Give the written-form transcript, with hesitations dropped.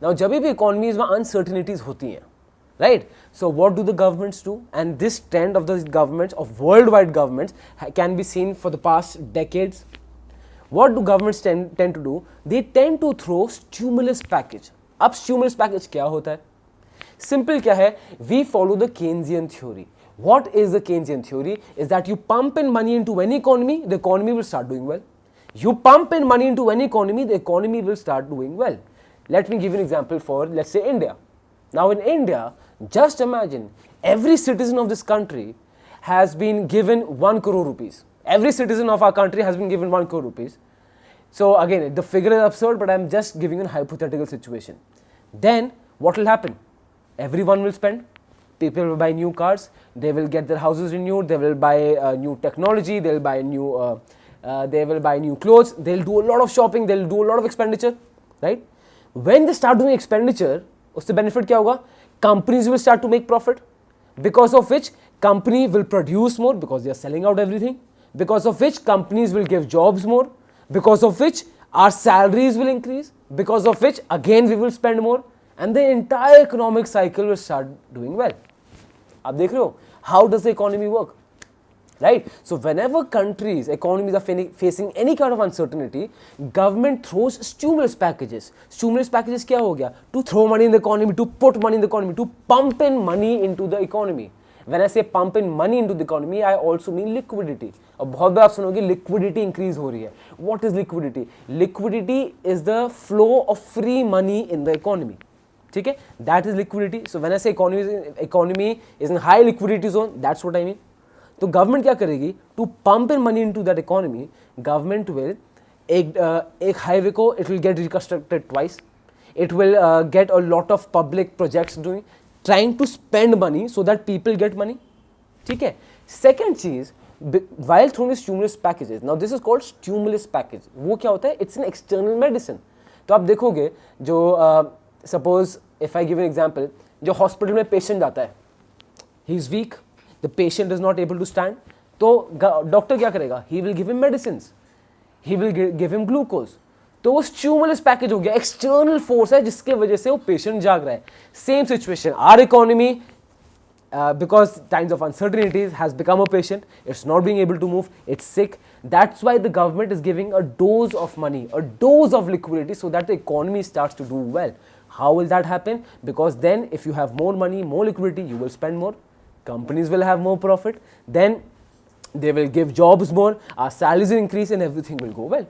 Now जब भी economies में अनसर्टिनिटीज होती हैं, right? So what do the governments do? And this trend of the governments, of worldwide governments, can be seen for the past decades. What do governments tend to do? They tend to throw stimulus package. अब stimulus package क्या होता है? Simple क्या है? We follow the Keynesian theory. What is the Keynesian theory? Is that you pump in money into any economy, the economy will start doing well. You pump in money into any economy, the economy will start doing well. Let me give you an example for, let's say, India. Now in India, just imagine, every citizen of this country has been given 1 crore rupees. Every citizen of our country has been given 1 crore rupees. So again, the figure is absurd, but I am just giving you a hypothetical situation. Then what will happen? Everyone will spend. People will buy new cars. They will get their houses renewed. They will buy new technology. They will buy new clothes. They'll do a lot of shopping. They'll do a lot of expenditure, right? When they start doing expenditure, उससे benefit क्या होगा? Companies will start to make profit, because of which company will produce more because they are selling out everything, because of which companies will give jobs more, because of which our salaries will increase, because of which again we will spend more, and the entire economic cycle will start doing well. आप देख रहे हो? How does the economy work? Right? So whenever countries, economies are facing any kind of uncertainty, government throws stimulus packages. Stimulus packages क्या हो गया? To throw money in the economy, to put money in the economy, to pump in money into the economy. When I say pump in money into the economy, I also mean liquidity. अब बहुत बार आप सुनोगे liquidity increase हो रही है. What is liquidity? Liquidity is the flow of free money in the economy. ठीक है? That is liquidity. So when I say economy is in high liquidity zone, that's what I mean. तो government क्या करेगी? To pump in money into that economy, government will एक highway को it will get reconstructed twice, it will get a lot of public projects doing, trying to spend money so that people get money. ठीक है. Second चीज, while throwing stimulus packages, now this is called stimulus package. वो क्या होता है? It's an external medicine. तो आप देखोगे जो suppose if I give an example, जो हॉस्पिटल में पेशेंट जाता है, he is weak, the patient is not able to stand, तो डॉक्टर क्या करेगा? he will give him medicines, he will give him glucose. तो वो स्टिमुलस पैकेज हो गया, एक्सटर्नल फोर्स है जिसके वजह से वो पेशेंट जाग रहा है. Same situation, our economy because times of uncertainties has become a patient, it's not being able to move, it's sick. That's why the government is giving a dose of money, a dose of liquidity, so that the economy starts to do well. How will that happen? Because then if you have more money, more liquidity, you will spend more, companies will have more profit, then they will give jobs more, our salaries will increase, and everything will go well.